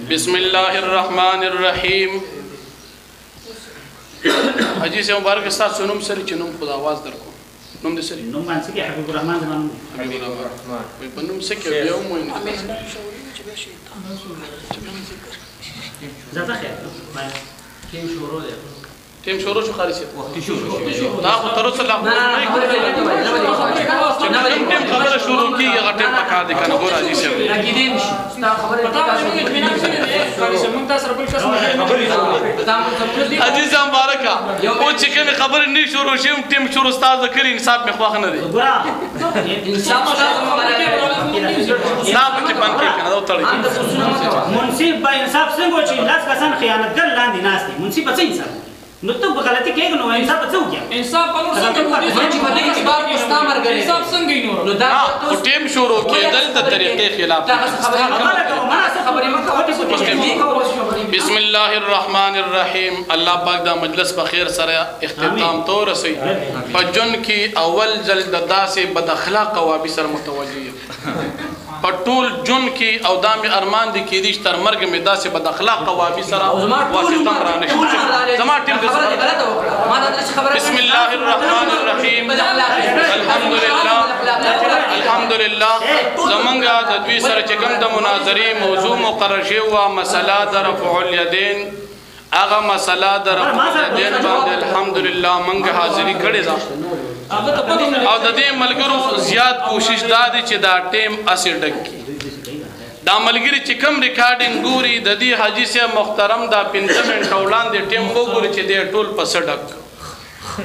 بسم الله الرحمن الرحیم. حاجی سے مبارک استاد سنم سری چنم خدا آواز درکو نم دے سری نم مان سکی حبیب الرحمن زمان حبیب الرحمن وی بنم سکی بیوم موین زاتا خیر تیم شروع دے تیم شروع شو خالی سی وقتی شروع دا خو تر صلی الله علیه تیم خبر شروع کی یا ټیم پکا دے کنه ګور حاجی سے اكيدين ستا خبره حاجی سے مبارک او چې کنه خبر نه شروع شیم تیم شروع استاد ذکر انصاف می خواخ نه دی انسان صاحب چې پن کې کنه دا تړي منصف با انصاف څنګه چې لاس کسان خیانتګر لاندې ناس دي منصف څه انصاف نو ته په غلطي کې نو انصاف څه وکړي انصاف قانون څنګه چې په دې کې بار مستعمر غلي انصاف څنګه نور نو دا ټیم شروع کېدل د طریقې خلاف بسم الله الرحمن الرحیم. الله پاک دا مجلس په خیر سره اختتام تو رسي پجن کی اول ځل د داسې بد اخلاق او سره متوجه پټول جن کی او دامي ارمان دي کې دي تر مرګ می داسې بد اخلاق او سره واسطه را نشو زما ټیم د بسم الله الرحمن الرحیم. الحمد لله زمونږه د دوی سره چې کوم د مناظرې موضوع مقرر شوی و مسله د رفع الیدین هغه مسله د رفع الیدین باندې الحمدلله مونږ حاضری کړې ده او د دې ملګرو زیات کوشش دا دی چې دا ټیم اسې ډک کړي. دا ملګری چې کوم ریکارډینګ ګوري د دې حاجی صاحب محترم دا 15 منټه وړاندې ټیم وګوري چې دې ټول پس ډک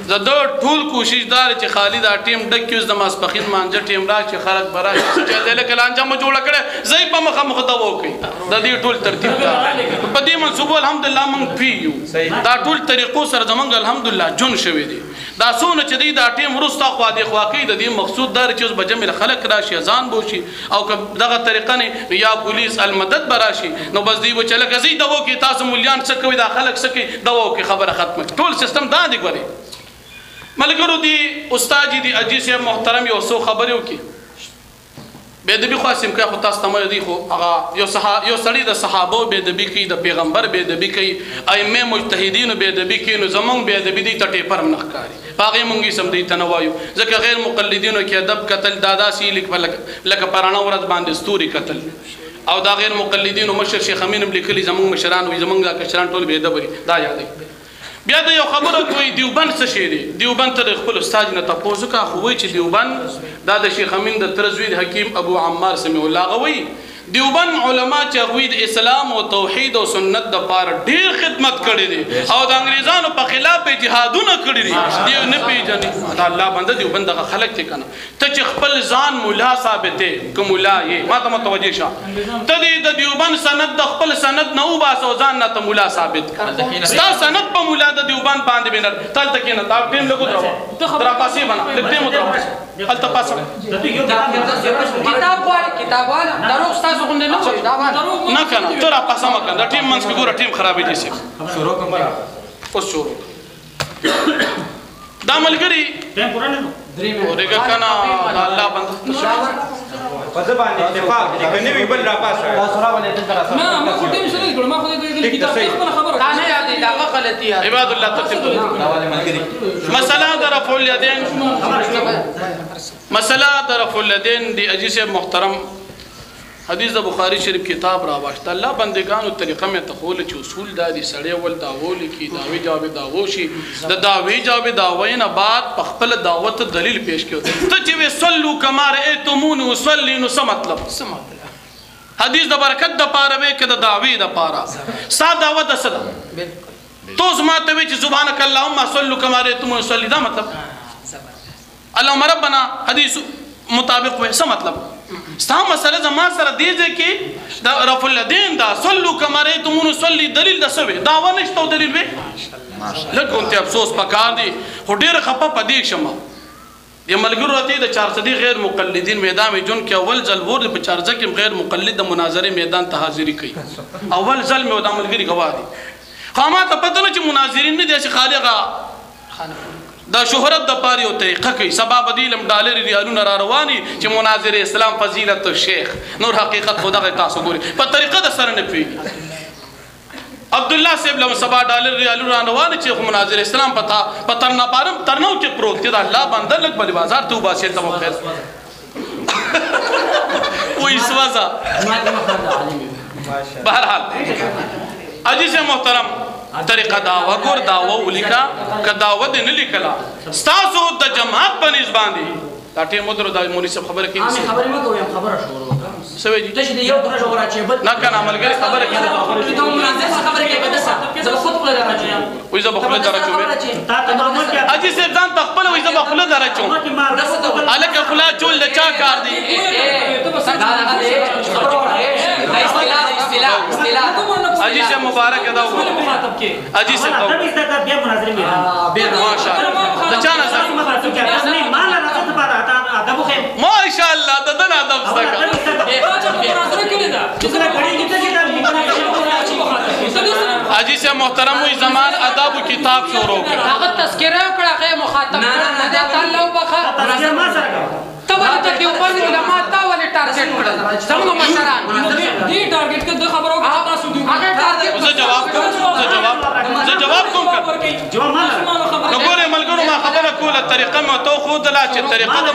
زه ټول کوشش دار چې خالد دا ټیم ډک کیوز د ماسپخین مانځه ټیم را چې خلک برا چې دل کلانجه مو جوړ کړي زې په مخه مخ دا وکي د دې ټول ترتیب دا په دې منصوبه الحمدلله مونږ پیو دا ټول طریقو سره زمونږ الحمدلله جون شوی دي دا سونه چې دا ټیم ورستا خو د خواقي د دې مقصود دار چې بجمل خلک راشي ځان بوشي او دغه طریقه نه یا پولیس المدد براشي نو بس دی و چې لکه زې دا وکي تاسو مليان څه کوي دا خلک څه کوي دا وکي خبره ختمه ټول سیستم دا دی ګوري ملګرو دی استاد دی اجي صاحب محترم یو سو خبرو کی به ادبی خاصم کا خو تاسو ته دی خو هغه یو سړی د صحابه به ادبی کی د پیغمبر به ادبی کی ائمه مجتهدین به ادبی کی نو زمون به ادبی دی ټټه پر منخکاری باغی مونږی سم دی تنوایو ځکه غیر مقلدینو کې ادب قتل دادا سی لیک لکه پرانا ورځ باندې ستوري قتل او دا غیر مقلدینو مشر شیخ امین لیکلی زمون مشران وي زمون دا کشران ټول به ادب دا یادې بیا د یو خبره کوي دیوبند څه شي دی دیوبند ته خپل استاد نه تاسو کا خو وی چې دیوبند دا د شیخ امین د ترزوید حکیم ابو عمار سمع الله غوي دیوبند علما چې غوید اسلام او توحید او سنت د پاره ډیر خدمت کړي دي او د انګريزانو په خلاف جهادونه کړي دي دیو نه پیژني دا الله بنده دیوبند د خلق ته کنه ته چې خپل ځان مولا ثابته کوم مولا یې ما ته متوجه شه ته د دیوبند سند د خپل سند نه او باسو ځان نه ته مولا ثابت ستا سند په مولا د دیوبند باندې بنر تل تک نه تا ټیم لګو درا پاسي بنا لګته مو درا هل تاسو کتاب والا درو استاد نه کنه ترا پاسه ما کنه ټیم منځ کې ګوره ټیم خرابې دي سي شروع کوم اوس شروع دا ملګری ټیم پورا نه اورګه کنه الله بند په زبان اتفاق دي کنه وی بل را پاسه تاسو را باندې تر سره ما خو ټیم شروع کړم ما خو دې کتاب خبره دا نه یاد دي دا غلطي عباد الله ترتیب مساله در رفع الیدین مساله در رفع الیدین دی اجي سے محترم حدیث د بخاری شریف کتاب را واشت الله بندگانو طریقه مې تقول چې اصول دا دي سړی ول داول کی داوی جواب داوشي د داوی جواب داوینه بعد په خپل دعوت دلیل پیش کړو ته چې وصلو کما رایتمون وصلی نو څه مطلب حدیث د برکت د پاره وې کده داوی د پاره ساده دعوت صدا تو زما ته وی چې سبحانك اللهم صلوا كما رایتمون وصلی دا مطلب اللهم ربنا حدیث مطابق وې څه مطلب ستا مسله زما سره دی چې دا رفع الیدین دا صلو کما رایتمون صلی دلیل د سوي دا و نشته دلیل وي لکه ته افسوس پکار دی هډیر خپه پدې شمه د ملګرو راته د 400 غیر مقلدین میدان جون کې اول ځل ور په 400 کې غیر مقلد د مناظره میدان ته حاضری کوي اول ځل مې د ملګری غوا دي خامات پته نه چې مناظرین نه دي چې خالقا دا شهرت د پاره یو طریقه کوي سبا بدیلم ډالر ریالونه را رواني چې مناظر اسلام فضیلت الشیخ نور حقیقت خدا تاسو ګوري په طریقه د سره نه پیږي عبد الله صاحب له سبا ډالر ریالونه را رواني چې مناظر اسلام پتا پترنا پارم ترنو کې پروت دی الله بندر لګ بل بازار ته وباسي ته خیر وې سوازا بهرحال عزیز محترم طریقه دعوه ګور دعوه ولیکا که دعوه دې نه لیکلا ستاسو د جماعت په نسبت باندې دا ټیم مدر د مولوی صاحب خبره کوي خبره مکو یم خبره شروع سوي دي ته دې یو خبره شروع راځي بل نه کنه عملګری خبره کوي ته مناظر خبره کوي بده زه خود خپل راځم وې زه بخله درچو عزیز صاحب ځان تخپل وې زه بخله درچو الکه خلا چول د چا کار دی عزیز مبارک ادا ہو عزیز سے بیا مناظره می ماشاءالله د چانه ماشاءالله د دنا ادب زده عزیز محترم وی زمان ادب کتاب شروع کړ هغه تذکرہ کړه هغه مخاطب نه تعالی وبخا ما سره تبه ته دیوبند علماء تا ولې ټارګټ کړل څنګه مشران دې ټارګټ کې د خبرو تاسو دی هغه ټارګټ زه جواب کوم نګوره ملګرو ما خبره کوله طریقه ما تو خو دلا چې طریقه د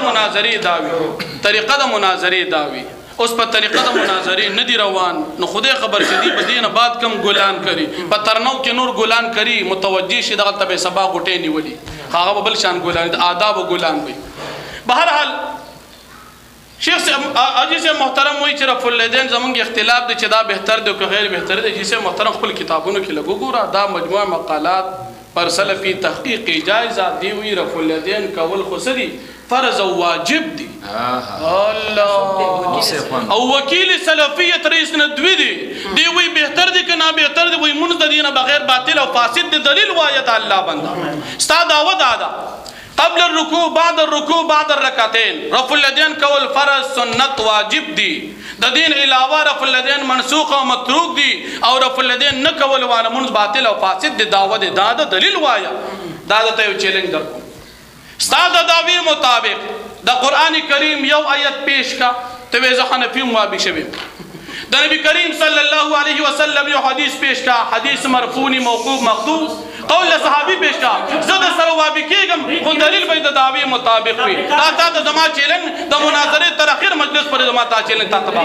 مناظرې داوی اوس په طریقه د مناظرې نه دی روان نو خدای خبر کړي په دینه بعد کم ګلان کړي په ترنو کې نور ګلان کړي متوجي شي دغه تبه سبا غټې نیولي هغه بل شان ګلان د آداب ګلان وي بهرحال شیخ عزیز محترم وای چې رفع الیدین زمونږ اختلاف دی چې دا بهتر دی که غیر بهتر دی چې محترم خپل کتابونو کې لګو ګوره دا مجموعه مقالات پر سلفی تحقیق جایزه دی وی رفع الیدین کول خو سری فرض او واجب دی الله او وکیل سلفیت رئیس ندوی دی وی بهتر دی که نه بهتر دی وی منځ د دینه بغیر باطل او فاسد دی دلیل وایه د الله بنده ستا دعوه دادا قبل الركوع بعد الركوع بعد الركعتين رفع اليدين کول فرض سنت واجب دي د دین علاوه رفع اليدين منسوخ او متروک دي او رفع اليدين نه کول والا منځ باطل او فاسد دي دعوه دي دا دلیل وایا دا ته یو چیلنج درکو استاد داوی مطابق د قران کریم یو آیت پیش کا ته زه حنفی موابی شوی د نبی کریم صلی الله علیه وسلم یو حدیث پیش کا حدیث مرفوع موقوف مقطوع قول صحابي پیش کا زده سره وابي کېږم خو دلیل به د دعوی مطابق وي دا تا د زما چیلنج د مناظرې تر اخر مجلس پر زما تا چیلنج تا تبا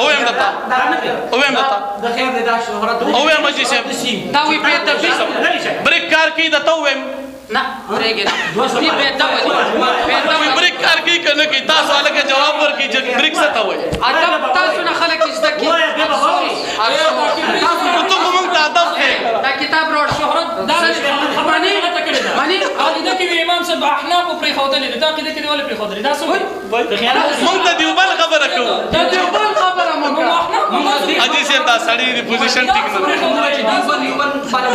اویم دتا اویم مجلس دا وی په تفصیل بریک کار کی دتا اویم نه پرېږه دې په دا وی بریک کار کی کنه کی تاسو الګ جواب ورکی چې بریک څه تا وای ادب تاسو نه خلک زده کی ته کوم ته ادب کې دا کتاب روړ شهرت دا خبره نه غته کړی دا معنی عقیده کې امام صاحب احناف پرې خوتل دي دا عقیده کې ولې پرې خوتل دا څه وای مونږ ته دیوبل خبره کوو دا دیوبل خبره مونږ اجي سي دا سړی دی پوزیشن ټیک نه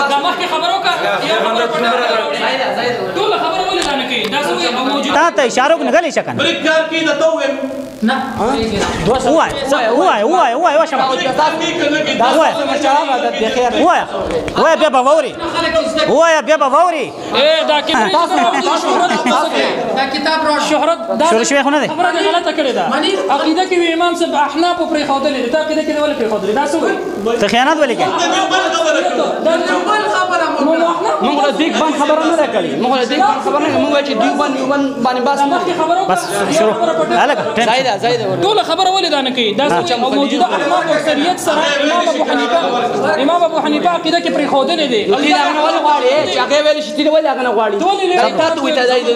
دا مخکې خبرو کا یا ټول خبره ولې نه کوي دا څه موجود تا ته اشاره نه غلي شکن بریک کار کی دته ویم نه وای وشما وای بیا باوري وای بیا باوري دا کتاب رو شهرت شروع شوی خو نه دی خبره غلطه کړې ده عقیده کې امام صاحب احناف پرې خوتل دي دا عقیده کې ولې پرې خوتل دا څه وایي ته خیانت ولې کوي دا دیوبند خبره موږ له دیګ باندې خبره نه راکړي موږ له دیګ باندې خبره نه موږ چې دیوبند باندې بس شروع هلکه زائده ټول خبره ولې دا نه کوي دا موجوده احناف اکثریت سره امام ابو حنیفه عقیده کې پرې خوتل دي دې دا نه ول غواړي چې هغه ویل شي دې ولې هغه نه غواړي تاسو وي ته زائده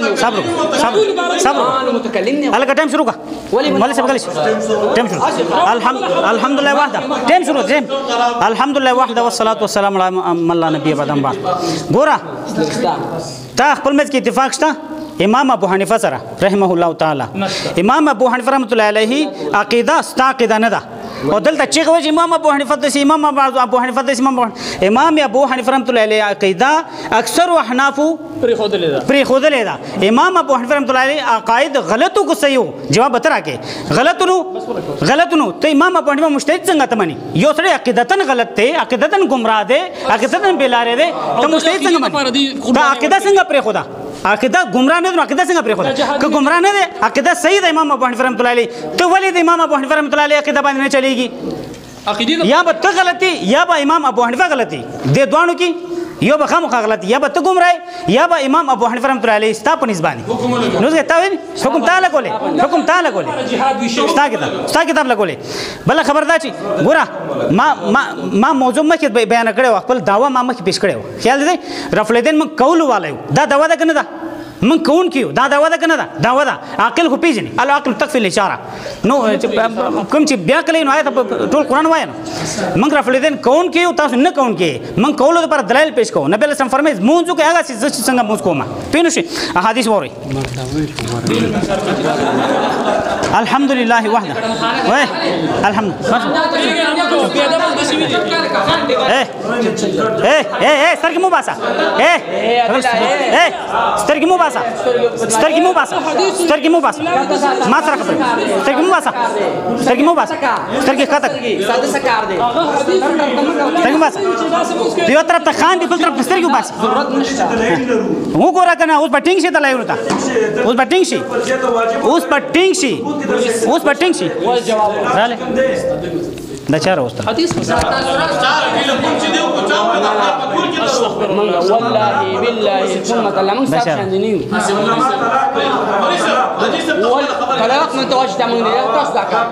صبر متکلم نه هلکه ټایم شروع کا مولوی صاحب غلی ټایم شروع الحمدلله وحده ټایم شروع الحمدلله وحده والصلاه والسلام علی من لا نبی بعد ګوره تا خپل مت کې اتفاق شته امام ابو حنیفه سره رحمه الله تعالی امام ابو حنیفه رحمۃ اللہ علیہ عقیده ستا عقیده نه ده او دلته چې وایي امام ابو حنیفه د امام ابو حنیفه د امام ابو حنیفه رحمۃ اللہ علیہ عقیده اکثر احناف پری خودلې دا امام ابو حنیفه رحمۃ اللہ علیہ عقاید غلطو کو صحیح جواب بترا کې غلط نو ته امام ابو حنیفه مجتهد څنګه ته مانی یو سره عقیدتن غلط ته عقیدتن گمراه ده عقیدتن بلاره ده ته مجتهد څنګه مانی دا عقیده څنګه پری خدا عقیده گمراه نه عقیده څنګه پری خدا که گمراه نه ده عقیده صحیح ده امام ابو حنیفه رحمۃ اللہ علیہ ته ولې د امام ابو حنیفه رحمۃ اللہ علیہ عقیده باندې نه چلیږي یا به ته غلطي یا به امام ابو حنیفه غلطي د دوانو کې یو به خامخا غلطي یا به ته گمراه یا به امام ابو حنیفه رحمۃ اللہ علیہ ستا په نسبانه نو څنګه تا وین حکم تعالی کولې ستا کتاب لګولې بل خبر دا چې ګوره ما موضوع مخکې بیان کړو خپل داوا ما مخکې پیش کړو خیال دې رفع الیدین من کول والو دا داوا ده کنه دا من کون کیو دا داوا ده کنه دا داوا ده عاقل خو پیژني العقل تکفي الاشاره نو کوم چې بیا کله نو آیت ټول قران وایي من رفع الیدین کون کیو تاسو نه کون کې من کولو پر دلایل پیش کوم نبی اسلام فرمایي مونږ کې هغه څنګه مونږ کومه پینو شي احادیث ووري الحمدلله وحده وای الحمد سترګې مو باسا سترګې مو باسا سترګې مو باسا سترګې مو باسا ما سره خبره سترګې مو باسا سترګې مو باسا سترګې کاته ساده سکار دی سترګې باسا یو طرف ته خان دی بل طرف سترګې باسا وګوره کنه اوس بټینګ شي ته لایو تا اوس بټینګ شي اوس بټینګ شي اوس بټینګ شي رااله دا چاره اوس حدیث والله بالله ثم كلام صاحب شاندنيو طلاق من تواجد من تاسو دا کار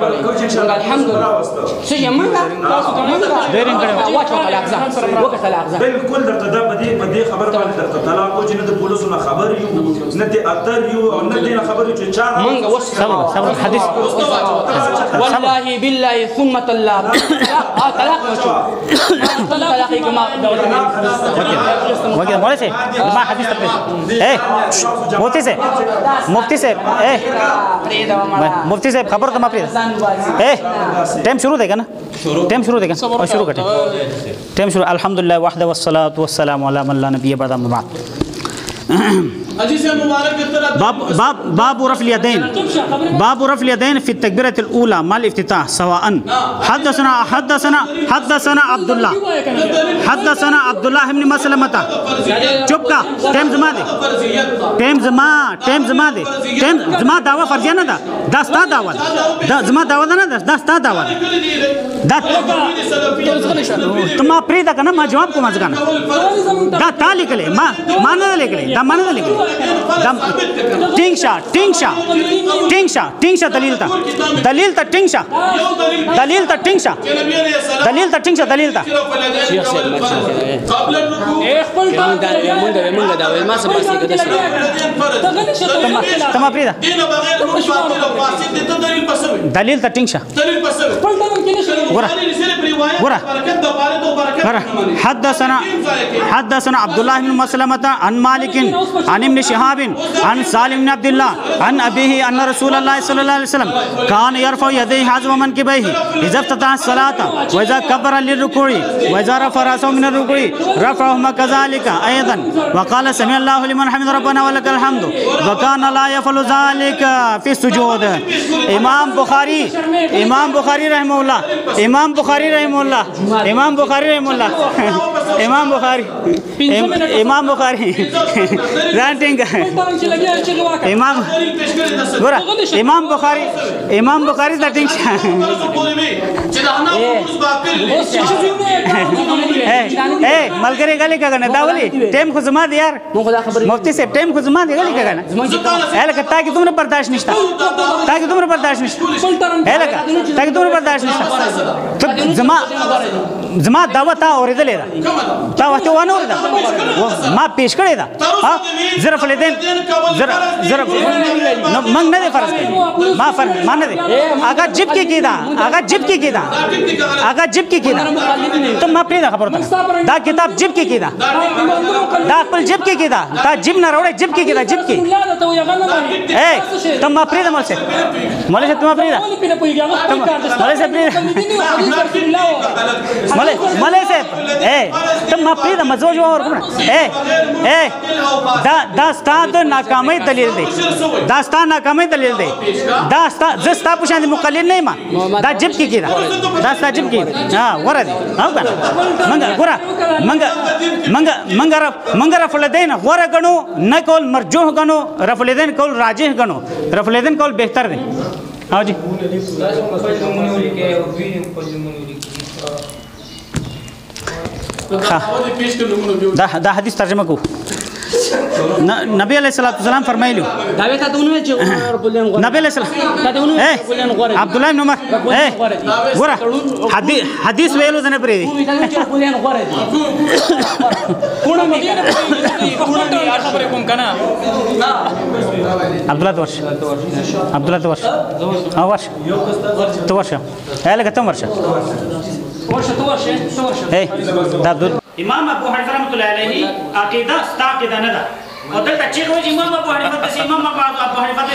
الحمد لله سجه من تاسو ته من ډېرین کړه واچو طلاق ځه وکړه طلاق ځه بالکل درته دا بده خبر باندې درته طلاق او چې نه د پولیسو نه خبر یو نه د اتر یو او نه د خبر چې چا من صبر حدیث والله بالله ثم طلاق طلاق مشو طلاق كما وكذا مولى سي ما حديث تقريبا مفتي سي مفتي سي خبر تو ما پرې ټایم شروع دی کنه ټایم شروع دی کنه او شروع کړه ټایم شروع الحمدلله وحده والصلاه والسلام على من لا نبي بعد ما بعد باب رفع اليدين باب رفع اليدين في التكبيرة الأولى مع الافتتاح سواء حدثنا عبد الله بن مسلمة چپ کا ٹائم زما دے زما دعوی فرضیہ نہ دا ستا دعوی دا زما دعوی نہ دا ستا دعوی دا تما پریدا کنا ما جواب کو مز کنا دا تا لکھلے ما نہ لکھلے دا ما نہ لکھلے ٹینگ شا دلیل تا ٹینگ شا دلیل تا قبل الركوع من دا ما سبب كده تمام پریدا دلیل تا ٹینگ شا ورا حدثنا عبد الله بن مسلمة عن مالك عن ابن شهاب عن سالم بن عبد الله عن أبيه أن رسول الله صلى الله عليه وسلم كان يرفع يديه حذو منكبيه إذا افتتح الصلاة وإذا كبر للركوع وإذا رفع رأسه من الركوع رفعهما كذلك أيضا وقال سمع الله لمن حمد ربنا ولك الحمد وكان لا يفعل ذلك في السجود امام بخاری رحمه الله امام بخاری دا ټینګ ملګری غلي کګنه دا ولي ټیم خو زما دی یار مفتی صاحب ټیم خو زما دی غلي کګنه هلکه تا کې دومره برداشت نشته زما دعوت تا اوریدلې ده تا وته ونه اورید ما پیش کړی ده ظرف الیدین ظرف منگ نه دی فرض کړي ما فرض ما نه دی هغه جیب کې کیدا هغه جیب کې کیدا ته ما پرې دا خبره دا کتاب جیب کې کیدا دا خپل جیب کې کیدا دا جیب نه راوړې جیب کې کیدا جیب کې اے ته ما پرې دا مالشه ته ما پرې دا مالشه پرې مالشه اے ته ما پرې دا مزو جو اور کوم اے دا ستاد ناکامۍ دلیل دی دا ستا ناکامۍ دلیل دی دا ستا زستا پوښتنه مقلد نه ما دا جب کې کیدا دا ستا جب کې ها ور دي ها کنه منګه ګورا منګه رفع الیدین ور غنو نه کول مرجوح غنو رفع الیدین کول راجح غنو رفع الیدین کول بهتر دی ها جی دا حدیث ترجمه کو نبی علیہ السلام فرمایلیو نبی علیہ السلام عبدالله بن عمر ګوره حدیث ویلو ځنه پرې دی عبدالله ورش او ورش تو ورش هله کتم ورش امام ابو حنیفه رحمۃ اللہ علیہ عقیدہ ستا عقیدہ نه ده او دلته چې روز امام ابو حنیفه د امام ابو حنیفه د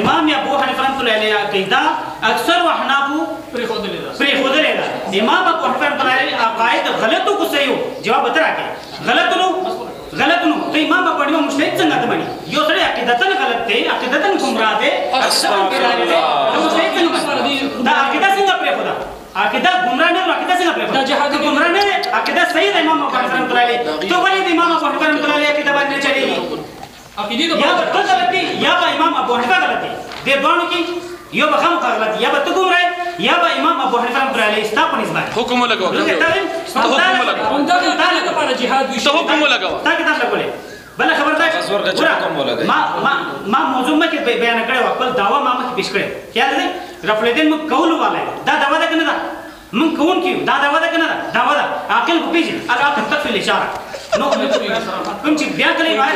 امام ابو حنیفه رحمۃ اللہ علیہ عقیدہ اکثر احناف پرې خودلې ده امام ابو حنیفه رحمۃ اللہ علیہ عقاید غلطو کو صحیح جواب راکې غلط نو ته امام ابو حنیفه مجتهد څنګه ته باندې یو سره عقیدتن غلط دی عقیدتن گمراه دی دا عقیدہ څنګه پرې خدا عقیدہ گمراہ نه عقیدہ څنګه پرې دا جهاد گمراہ نه عقیدہ صحیح ده امام ابو حنیفه رحمۃ اللہ علیہ تو ولې امام ابو حنیفه رحمۃ اللہ علیہ عقیدہ باندې چلیږي عقیدہ یا تو غلطی یا امام ابو حنیفه غلطی دې دوانو کې یو به هم غلطی یا به تو گمراه یا به امام ابو حنیفه رحمۃ اللہ علیہ استا په نسبت حکم لګاو ته حکم لګاو تا کتاب لګولې بل خبردار ما موضوع مکه بیان کړو خپل داوا ما مکه پیش کړو خیال دې رفع الیدین مو کول والے دا داوا ده کنه دا من کون کیو دا داوا ده کنه داوا ده عقل کو پیژن العقل تکفي الاشاره نو کوم چې بیا کړی وای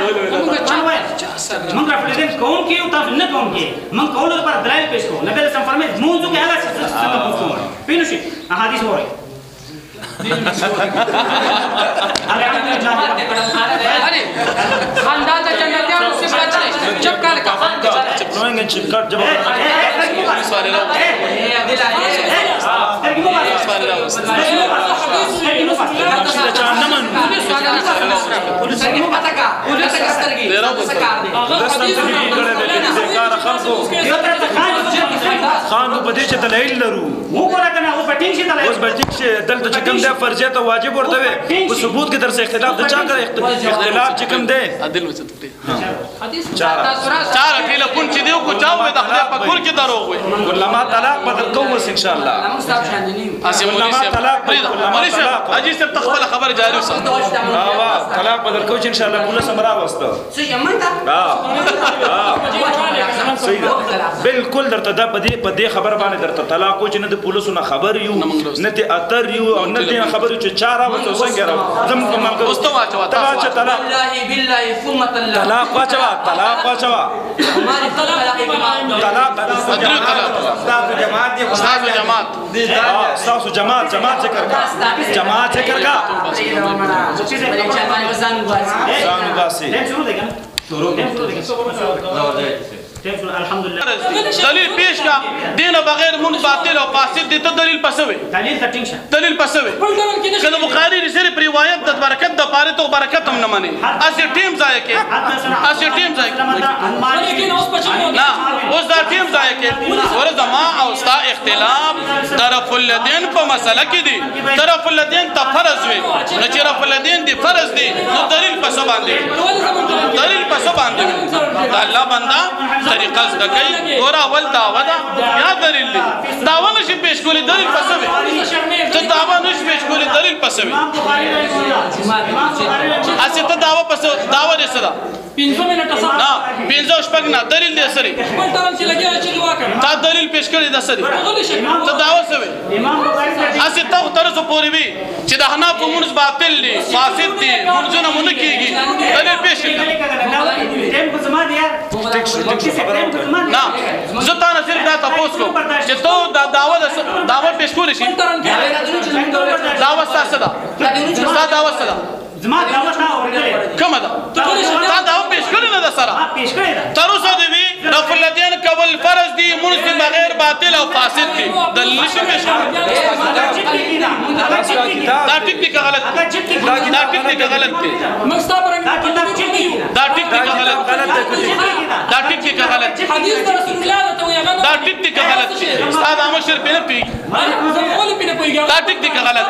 من رفع الیدین کون کیو تاسو نه کون کی من کول پر دلایل پیش کو نبی رسول فرمایي موضوع کې هغه څه پوښتنه پینو شي احادیث وره خاندان ته جنتیانو صفات چپ کار کا نوینګ چې کټ جواب خان په دې چې دلایل لرو وګوره کنه او پټین شي دلایل اوس بټیک چې دلته چې کوم ده فرضیه ته واجب ورته وي په ثبوت کې درسه اختلاف د چا کړ اختلاف چې کوم ده عدل وچته حدیث چار اکیلا پون چې دیو کو چاو د خپل په کور کې دروغ وي علماء طلاق بدل کوم ان شاء الله مصطفی شاندنی علماء طلاق مولوی صاحب اجي صاحب تخبل خبر جاری وسه طلاق بدل کوم ان شاء الله کله سمرا واسطه څه یمنتا صحیح بالکل درته دا په دې خبر باندې درته طلاق کو چې نه د پولیسو نه خبر یو نه ته اتر یو او نه ته خبر چې چاره وته څنګه راو زم کوم واستو واچوا طلاق بالله ثم طلاق واچوا استاذ جماعت ذکر کا دلیل پیش کا دین بغیر من باطل او فاسد دي ته دلیل پسوي دلیل پسوي کله بخاری رسل پر روایت د برکت د پاره تو برکت هم نه مانی اسی ټیم ځای کې نه اوس دا ټیم ځای کې ورته ما او ستا اختلاف طرف الذین په مسله کې دي طرف الذین ته فرض وي نو چې طرف الذین دي فرض دي نو دلیل پسو باندې دا الله بندا طریقه زده کوي ګوره اول دعوه ده بیا دلیل دی دعوه نشي پیش کولی دلیل پسه وي ته دعوه نشي پیش کولی دلیل پسه وي اسی ته دعوه پسه دعوه دې څه ده 5 منټه سره نه 5 شپږ نه دلیل دې سره خپل طرف چې لګیا چې دعا کوي تا دلیل پیش کړی د سره ته دعوه څه وي اسی ته تر څو پوری وي چې د حناف مونږ باطل دي فاسد دي مونږ نه مونږ کیږي دلیل پیش کړی نه زه تا نه صرف دا تاسو کو چې ته دا دعوه پیش کولی شي دعوه څه ده دا دعوه څه ده زما دعوه تا اورېدلې کومه ده تا دعوه پیش کړې نه ده سره پیش کړې ده تر اوسه دې وي رفع الیدین کول فرض دي مونږ بغیر باطل او فاسد دي دلیل نشي پیش کړی دا ټیک دي که غلط دا ټیک دي که غلط دي دا ټیک دي که غلط دا ټیک دي که غلط حدیث رسول الله ته وي هغه دا ټیک دي که غلط استاد امر شر په نه پیږي دا ټیک دي که غلط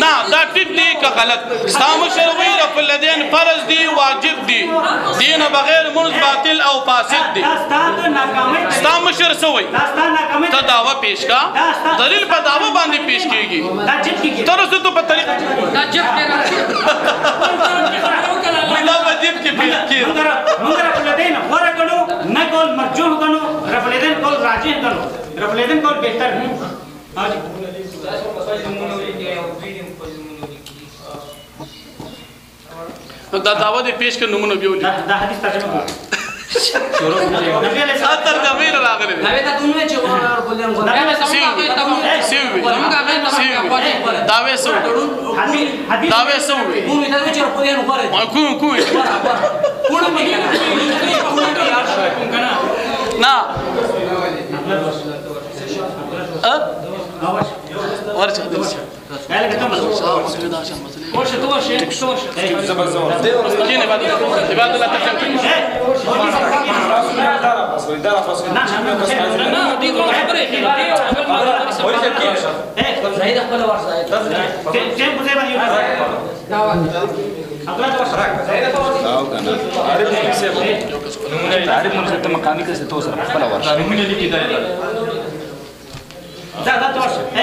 نه دا ټیک دي که غلط اسلام شرعي رفع الیدین فرض دي واجب دي دین بغیر منز باطل او فاسد دي اسلام شر سوي ته دعوه پیش کا دلیل په دعوه باندې پیش کیږي تر اوسه ته په طریقه دا جب کې راځي دا واجب کې پیش کیږي موږ رفع الیدین غوړه کړو نه کول مرجوح کړو رفع الیدین کول راجح کړو رفع الیدین کول بهتر نه حاجی دا دعوه دې پیش کړ نمونه بیولې دا حدیث ترجمه کړو ترجمه نه راغلي هغه ته دونه چې ورته بولم دعوه سو دعوه سو کوم ته چې ورته بولم غواړي کوم نه ورچ كيني بعد الله تكلم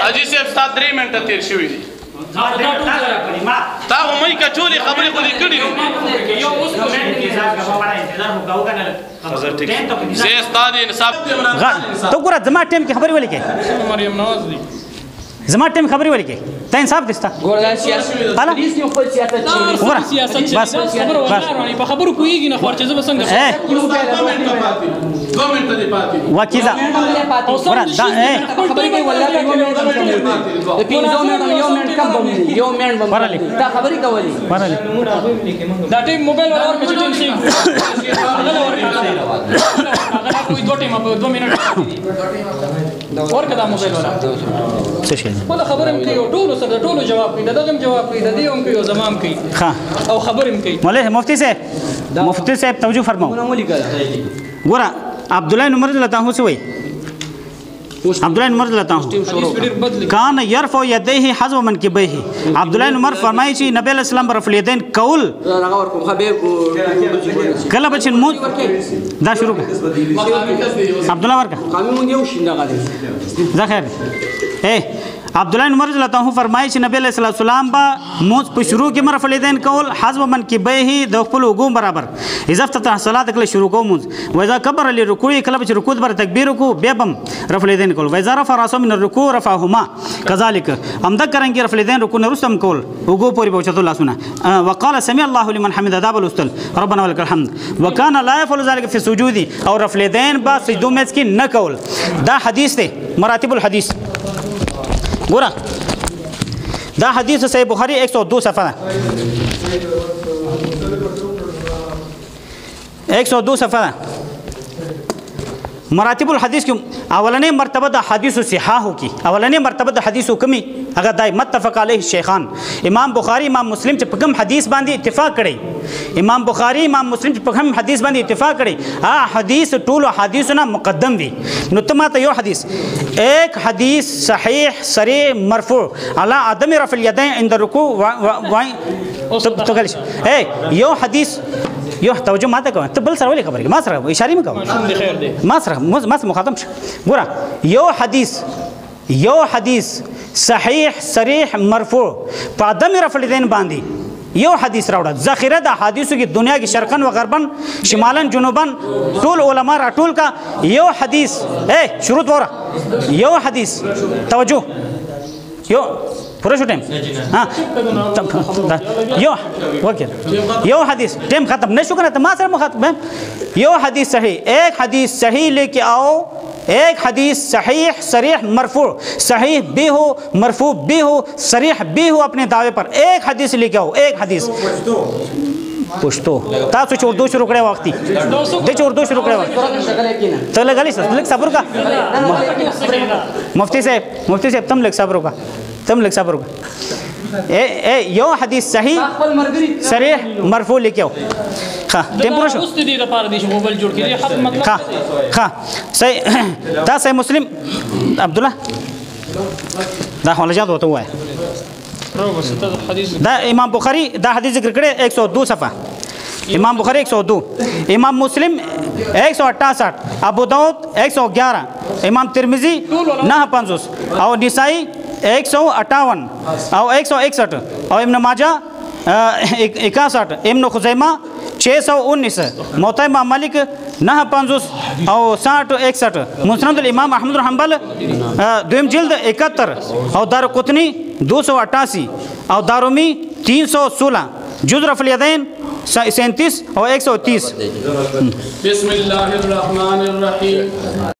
اجي سيف استاد 3 منټه تیر شوی دي تا همای کچولي خبرې خو دې کړې دي زه استاد انصاف ته ګوره زما ټیم کې خبرې ولې کې مریم نواز دي زما ټیم خبرې ولې کې ته انصاف دستا ګور دا سیاست پولیس کې خپل سیاست چي ګوره سیاست چي بس خبر ولر په خبرو کویږي نه خورچې زه بسنګ 2 منټه دی پاتې وکیزا ګوره دا خبرې کوي والله یو منټ د 5 منټ یو منټ کم باندې یو منټ باندې دا خبرې کوي دا ټیم موبایل ور کې ټیم شي هغه کوئی 2 ټیم په 2 منټ اور کدا موبایل ولا څه شي ولا خبرم کوي ټول سره ټول جواب کوي دغه جواب کوي د دې هم کوي زمام کوي ها او خبرم کوي مولوی مفتی صاحب توجه فرماؤ ګوره عبد الله بن عمر رضی الله عنه سوي عبد الله بن عمر رضی الله عنه کان يرفع يديه حذو منكبيه عبد الله بن عمر فرمایي چې نبی علیہ السلام رفع الیدین قول کله بچن مو دا شروع عبد الله ورکا قانون یو شیندا غالي ځخر عبد الله بن عمر رضی الله عنه فرمایي چې نبی علیہ السلام با موږ په شروع کې رفع الیدین قول حذو منكبيه د خپل وګو برابر اذا افتتح صلاه کله شروع کوم وإذا كبر للركوع کله چې رکوع بر تکبیر کو بیا بم رفع الیدین قول وإذا رفع راسه من الركوع رفعهما كذلك هم ذكرنګ رفع الیدین رکوع رستم قول وګو پوری بوچته الله سنا وقال سمع الله لمن حمده ذاب الاستل ربنا ولك الحمد وكان لا يفعل ذلك في السجود او رفع الیدین با سجدو میں کې نه کول دا حدیث ته مراتب الحديث ګوره دا حدیث صحیح بخاری 102 صفحه 102 صفحه مراتب الحديث کې اولنې مرتبه د حدیث صحاح کی اولنې مرتبه د حدیث کمی هغه دای متفق علیه شیخان امام بخاری امام مسلم چې په کوم حدیث باندې اتفاق کړي امام بخاری امام مسلم چې په کوم حدیث باندې اتفاق کړي حدیث ټول حدیثونه مقدم دي نو ته ماته یو حدیث ایک حدیث صحیح صریح مرفوع علی عدم رفع الیدین عند الرکوع یو یو توجه ماته کوه ته بل سره ولې خبرې ما سره اشاره مې کوه ما سره مخاطب شه ګوره یو حدیث صحیح صریح مرفوع په عدم رفع الیدین باندې یو حدیث راوړه ذخیره د احادیثو کې دنیا کې شرقن و غربن شمالن جنوبن ټول علما راټول کا یو حدیث شروط وره یو حدیث توجه یو پورا شو ٹائم ہاں یو حدیث ٹائم ختم نہیں شکر ہے تو ماں سر مخاطب ہے یو حدیث صحیح ایک حدیث صحیح لے کے آؤ ایک حدیث صحیح صریح مرفوع صحیح بھی ہو مرفوع بھی ہو صریح بھی ہو اپنے دعوے پر ایک حدیث لے کے آؤ ایک حدیث پشتو تاسو چې اردو شروع کړی وختي د چې اردو شروع کړی وخت ته لګالي لږ صبر کا مفتی صاحب تم لږ صبر کا یو حدیث صحیح صریح مرفوع لیکي او ها ټیمپورا شو اوس دې لپاره دې موبایل جوړ کړی حق مطلب ها صحیح دا صحیح مسلم عبد الله دا حوالجات وته وای دا امام بخاری دا حدیث ذکر کړي 102 صفحه امام بخاری 102 امام مسلم 168 ابو داؤد 111 امام ترمذی 950 او نسائی 158 او 161 او ابن ماجہ 61 ابن خزیمہ 619 موطا امام مالک 950 او 60 مسند الامام احمد بن حنبل دویم جلد 71 او دارقطنی 288 او دارمی 316 جز رفع الیدین 37 او 130 بسم اللہ الرحمن الرحیم